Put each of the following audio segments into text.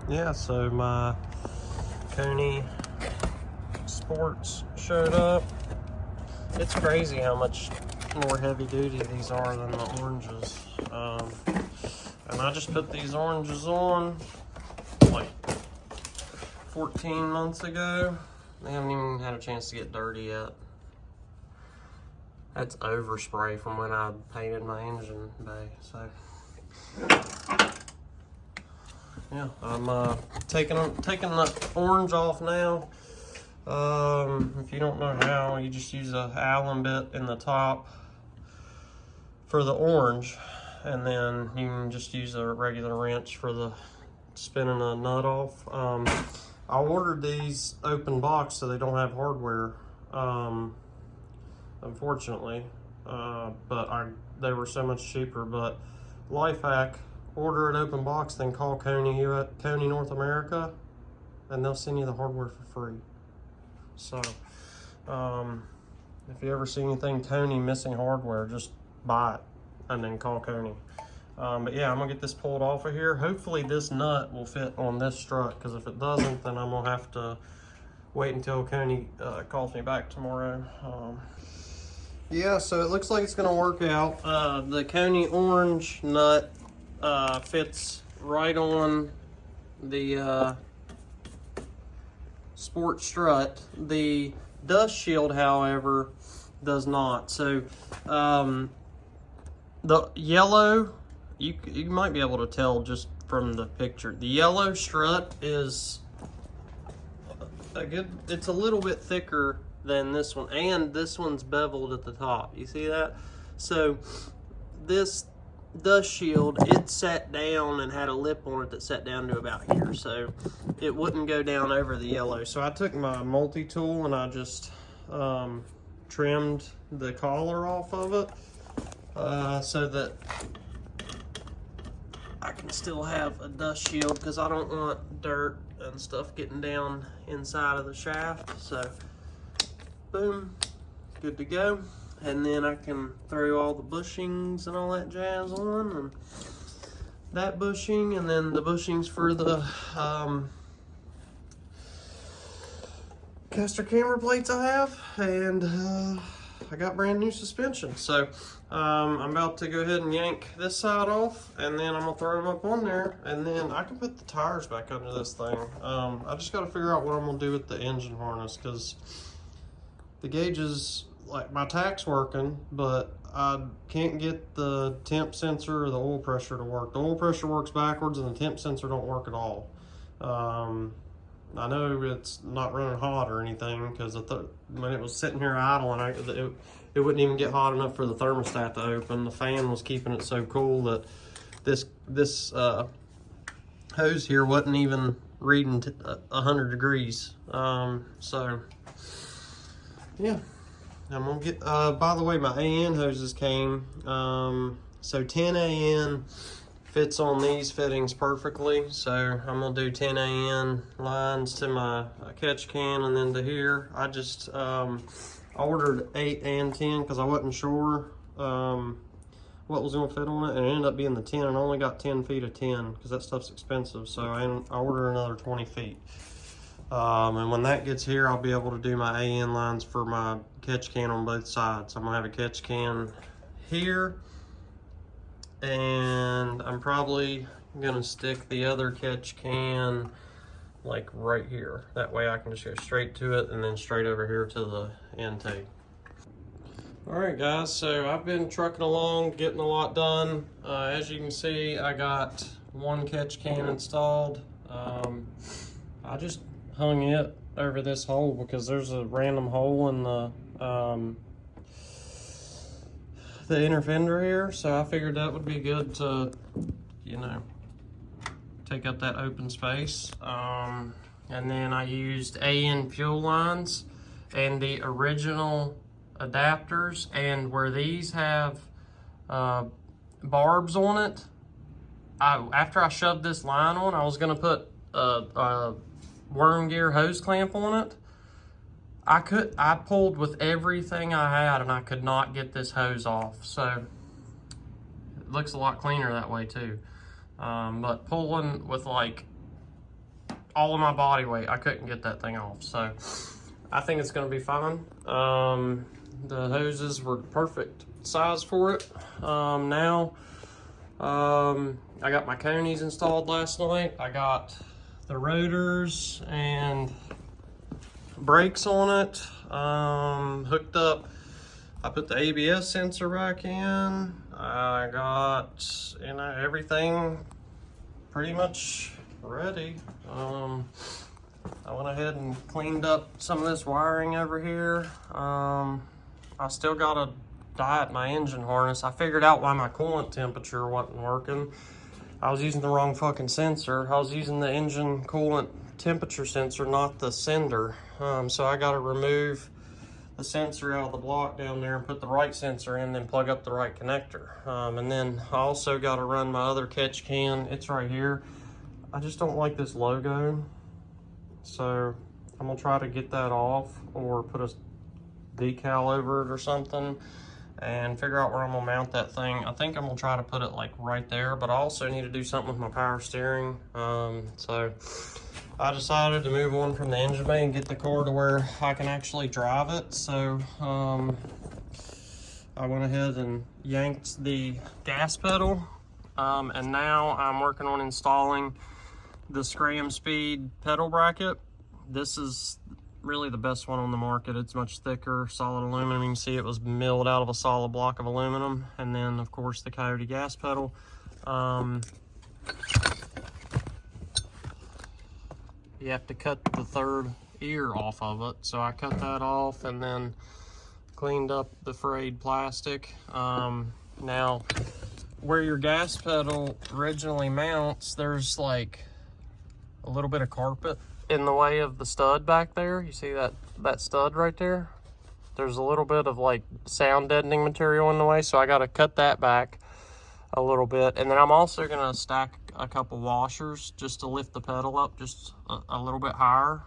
Yeah, so my Coney Sports showed up. It's crazy how much more heavy duty these are than the oranges. And I just put these oranges on like 14 months ago. They haven't even had a chance to get dirty yet. That's overspray from when I painted my engine bay, so. Yeah, I'm taking the orange off now. If you don't know how, you just use a Allen bit in the top for the orange, and then you can just use a regular wrench for the spinning a nut off. I ordered these open box so they don't have hardware, unfortunately, but they were so much cheaper. But life hack: order an open box, then call Coney North America, and they'll send you the hardware for free. So, if you ever see anything Coney missing hardware, just buy it and then call Coney. But yeah, I'm gonna get this pulled off of here. Hopefully this nut will fit on this strut, because if it doesn't, then I'm gonna have to wait until Coney calls me back tomorrow. Yeah, so it looks like it's gonna work out. The Coney orange nut fits right on the sport strut. The dust shield, however, does not. So the yellow, you might be able to tell just from the picture, the yellow strut is it's a little bit thicker than this one, and this one's beveled at the top. You see that? So this dust shield, it sat down and had a lip on it that sat down to about here, so it wouldn't go down over the yellow. So I took my multi-tool and I just trimmed the collar off of it, so that I can still have a dust shield, because I don't want dirt and stuff getting down inside of the shaft. So boom, good to go. And then I can throw all the bushings and all that jazz on, and that bushing, and then the bushings for the caster camber plates I have, and I got brand new suspension. So I'm about to go ahead and yank this side off, and then I'm gonna throw them up on there, and then I can put the tires back under this thing. I just got to figure out what I'm gonna do with the engine harness, because the gauges, like my tach's working, but I can't get the temp sensor or the oil pressure to work. The oil pressure works backwards and the temp sensor don't work at all. I know it's not running hot or anything, because when it was sitting here idling, it wouldn't even get hot enough for the thermostat to open. The fan was keeping it so cool that this hose here wasn't even reading 100 degrees. So yeah. I'm gonna get, by the way, my AN hoses came. So 10 AN fits on these fittings perfectly. So I'm gonna do 10 AN lines to my catch can, and then to here. I just ordered 8 and 10 because I wasn't sure what was gonna fit on it, and it ended up being the 10, and I only got 10 feet of 10 because that stuff's expensive. So I ordered another 20 feet. And when that gets here, I'll be able to do my AN lines for my catch can on both sides. I'm gonna have a catch can here, and I'm probably gonna stick the other catch can like right here. That way I can just go straight to it and then straight over here to the intake. All right, guys, so I've been trucking along, getting a lot done. As you can see, I got one catch can installed. I just hung it over this hole because there's a random hole in the inner fender here, so I figured that would be good to, you know, take up that open space. And then I used AN fuel lines and the original adapters, and where these have barbs on it, after I shoved this line on, I was gonna put a worm gear hose clamp on it. I pulled with everything I had, and I could not get this hose off. So it looks a lot cleaner that way too. But pulling with like all of my body weight. I couldn't get that thing off. So I think it's gonna be fine. The hoses were perfect size for it. Now, I got my conies installed last night. I got the rotors and brakes on it, hooked up. I put the ABS sensor back in. I got, you know, everything pretty much ready. I went ahead and cleaned up some of this wiring over here. I still gotta diet my engine harness. I figured out why my coolant temperature wasn't working. I was using the wrong fucking sensor. I was using the engine coolant temperature sensor, not the sender. So I gotta remove the sensor out of the block down there and put the right sensor in, then plug up the right connector. And then I also gotta run my other catch can. It's right here. I just don't like this logo. So I'm gonna try to get that off or put a decal over it or something and figure out where I'm gonna mount that thing. I think I'm gonna try to put it like right there, but I also need to do something with my power steering. So I decided to move on from the engine bay and get the car to where I can actually drive it. So I went ahead and yanked the gas pedal, and now I'm working on installing the Scram Speed pedal bracket. This is really the best one on the market. It's much thicker, solid aluminum. You can see it was milled out of a solid block of aluminum. And then of course the Coyote gas pedal. You have to cut the third ear off of it. So I cut that off and then cleaned up the frayed plastic. Now where your gas pedal originally mounts, there's like a little bit of carpet in the way of the stud back there. You see that stud right there? There's a little bit of like sound deadening material in the way, so I got to cut that back a little bit. And then I'm also going to stack a couple washers just to lift the pedal up just a little bit higher,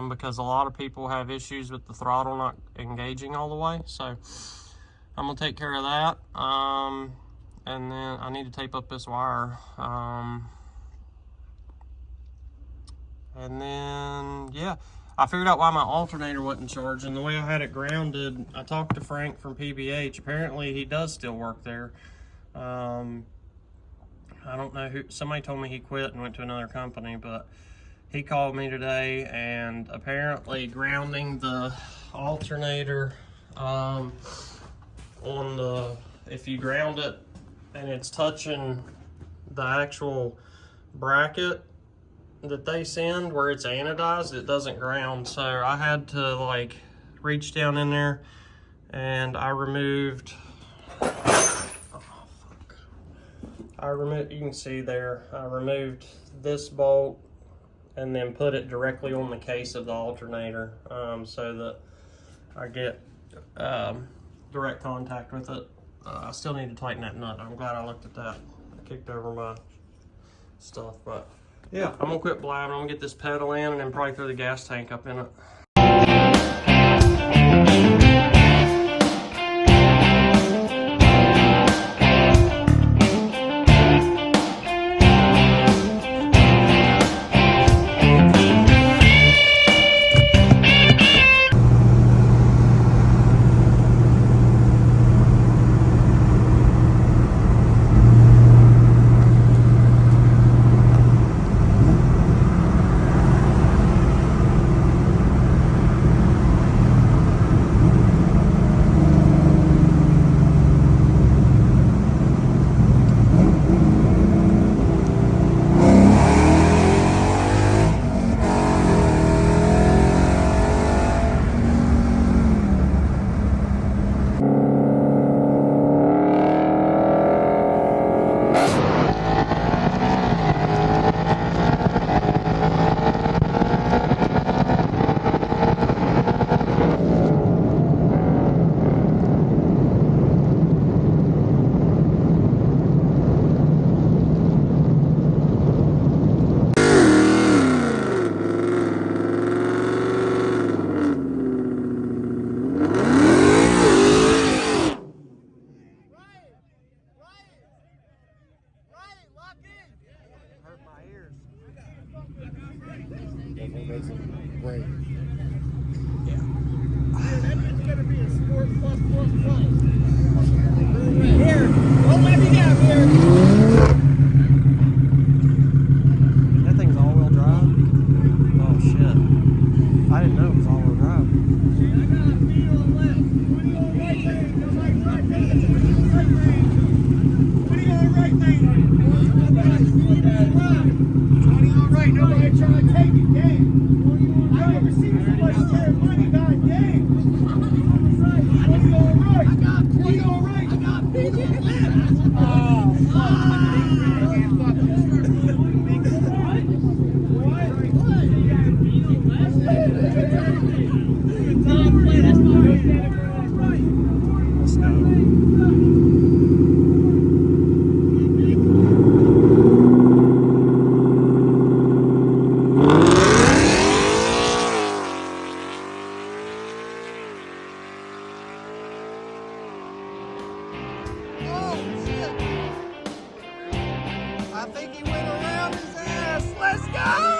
because a lot of people have issues with the throttle not engaging all the way. So I'm going to take care of that. And then I need to tape up this wire. And then, yeah, I figured out why my alternator wasn't charging. The way I had it grounded, I talked to Frank from PBH. Apparently, he does still work there. I don't know who, somebody told me he quit and went to another company, but he called me today, and apparently grounding the alternator on the, if you ground it and it's touching the actual bracket that they send where it's anodized, it doesn't ground. So I had to like reach down in there and I removed, you can see there, I removed this bolt and then put it directly on the case of the alternator, so that I get direct contact with it. I still need to tighten that nut. I'm glad I looked at that. I kicked over my stuff, but yeah, I'm gonna quit blabbing. I'm gonna get this pedal in and then probably throw the gas tank up in it. Great. That's gonna be a sport plus. Here, don't let me down here. That thing's all-wheel drive? Oh, shit. I didn't know it was all-wheel drive. I got a feet on left, 20 on right lane, nobody right lane, 20 on right lane, 20 on right lane, nobody 20 on left, 20 on right, nobody trying to take it, damn. I never seen so much scared money, god damn. 20 on right, I got 20 on right, I got 50 on left. Oh, fuck. Let's go. I think he went around his ass. Let's go!